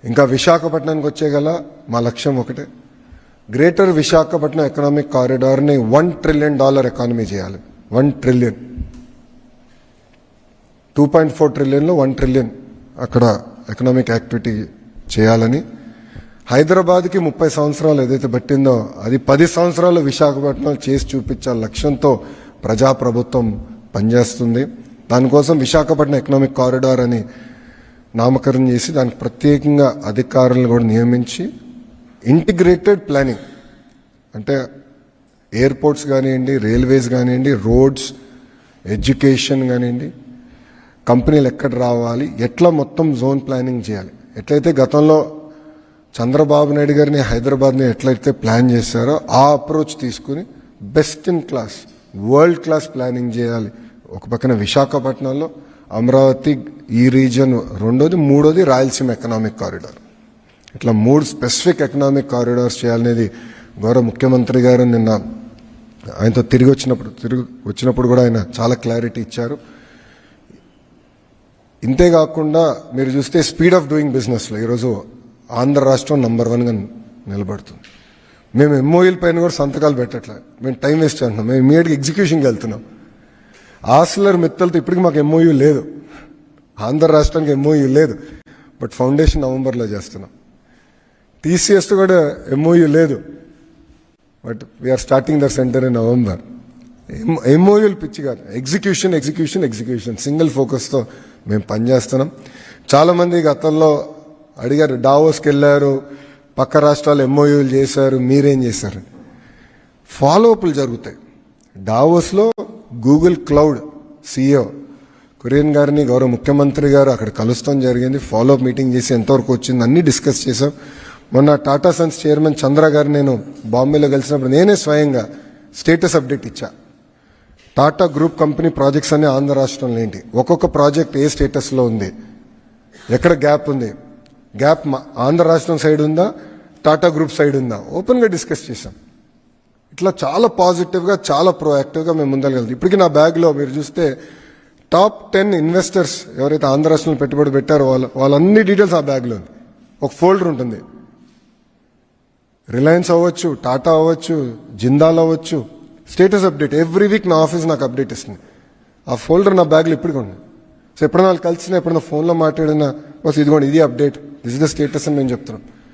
ఇంకా విశాఖపట్నానికి వచ్చేగల మా లక్ష్యం ఒకటే, గ్రేటర్ విశాఖపట్నం ఎకనామిక్ కారిడార్ని $1 ట్రిలియన్ ఎకానమీ చేయాలి. 1 ట్రిలియన్, 2.4 ట్రిలియన్లో 1 ట్రిలియన్ అక్కడ ఎకనామిక్ యాక్టివిటీ చేయాలని. హైదరాబాద్కి 30 సంవత్సరాలు ఏదైతే పట్టిందో అది 10 సంవత్సరాలు విశాఖపట్నం చేసి చూపించాల లక్ష్యంతో ప్రజాప్రభుత్వం పనిచేస్తుంది. దానికోసం విశాఖపట్నం ఎకనామిక్ కారిడార్ అని నామకరణం చేసి దానికి ప్రత్యేకంగా అధికారులను కూడా నియమించి ఇంటిగ్రేటెడ్ ప్లానింగ్ అంటే ఎయిర్పోర్ట్స్ కానివ్వండి, రైల్వేస్ కానివ్వండి, రోడ్స్, ఎడ్యుకేషన్ కానివ్వండి, కంపెనీలు ఎక్కడ రావాలి, ఎట్లా మొత్తం జోన్ ప్లానింగ్ చేయాలి. ఎట్లయితే గతంలో చంద్రబాబు నాయుడు గారిని హైదరాబాద్ని ఎట్లయితే ప్లాన్ చేశారో ఆ అప్రోచ్ తీసుకుని best in class, world class planning చేయాలి. ఒక పక్కన విశాఖపట్నంలో, అమరావతి ఈ రీజన్ రెండోది, మూడోది రాయలసీమ ఎకనామిక్ కారిడార్. ఇట్లా 3 స్పెసిఫిక్ ఎకనామిక్ కారిడార్స్ చేయాలనేది గౌరవ ముఖ్యమంత్రి గారు నిన్న ఆయనతో తిరిగి వచ్చినప్పుడు కూడా ఆయన చాలా క్లారిటీ ఇచ్చారు. ఇంతేకాకుండా మీరు చూస్తే స్పీడ్ ఆఫ్ డూయింగ్ బిజినెస్లో ఈరోజు ఆంధ్ర రాష్ట్రం నంబర్ 1గా నిలబడుతుంది. మేము ఎంఓయూల పైన కూడా సంతకాలు పెట్టట్లే, మేము టైం వేస్ట్ చేస్తున్నాం, మేము ఇమీడియట్గా ఎగ్జిక్యూషన్కి వెళ్తున్నాం. ఆస్లర్ మిత్తలతో ఇప్పటికి మాకు ఎంఓయూ లేదు, ఆంధ్ర రాష్ట్రానికి ఎంఓయూ లేదు, బట్ ఫౌండేషన్ నవంబర్లో చేస్తున్నాం. టీసీఎస్తో కూడా ఎంఓయూ లేదు, but we're starting their centre in November. ఎంఓయూలు పిచ్చి కాదు, ఎగ్జిక్యూషన్ ఎగ్జిక్యూషన్ ఎగ్జిక్యూషన్ సింగిల్ ఫోకస్తో మేము పనిచేస్తున్నాం. చాలామంది గతంలో అడిగారు, డావోస్కి వెళ్ళారు, పక్క రాష్ట్రాలు ఎంఓయూలు చేశారు, మీరేం చేశారు? ఫాలోఅప్లు జరుగుతాయి. డావోస్లో గూగుల్ క్లౌడ్ CEO కురియన్ గారిని గౌరవ ముఖ్యమంత్రి గారు అక్కడ కలుస్తాం జరిగింది. ఫాలోఅప్ మీటింగ్ చేసి ఎంతవరకు వచ్చింది అన్నీ డిస్కస్ చేశాం. మొన్న టాటా సన్స్ చైర్మన్ చంద్ర గారు నేను బాంబేలో కలిసినప్పుడు నేనే స్వయంగా స్టేటస్ అప్డేట్ ఇచ్చా. టాటా గ్రూప్ కంపెనీ ప్రాజెక్ట్స్ అన్ని ఆంధ్ర రాష్ట్రంలో ఏంటి, ఒక్కొక్క ప్రాజెక్ట్ ఏ స్టేటస్లో ఉంది, ఎక్కడ గ్యాప్ ఉంది, గ్యాప్ ఆంధ్ర రాష్ట్రం సైడ్ ఉందా, టాటా గ్రూప్ సైడ్ ఉందా, ఓపెన్గా డిస్కస్ చేశాం. ఇట్లా చాలా పాజిటివ్గా, చాలా ప్రోయాక్టివ్గా మేము ముందరగలుగుతాం. ఇప్పటికీ నా బ్యాగ్లో మీరు చూస్తే టాప్ 10 ఇన్వెస్టర్స్ ఎవరైతే ఆంధ్ర రాష్ట్రంలో పెట్టుబడి పెట్టారో వాళ్ళన్ని డీటెయిల్స్ ఆ బ్యాగ్లో ఉంది. ఒక ఫోల్డర్ ఉంటుంది, రిలయన్స్ అవ్వచ్చు, టాటా అవ్వచ్చు, జిందాల్ అవ్వచ్చు, స్టేటస్ అప్డేట్ ఎవ్రీ వీక్ నా ఆఫీస్ నాకు అప్డేట్ ఇస్తుంది. ఆ ఫోల్డర్ నా బ్యాగ్లో ఇప్పటికీ ఉంది. సో ఎప్పుడైనా వాళ్ళు కలిసినా, ఎప్పుడైనా ఫోన్లో మాట్లాడినా, బస్ ఇదిగోండి ఇది update, this is the status అని మేము చెప్తున్నాం.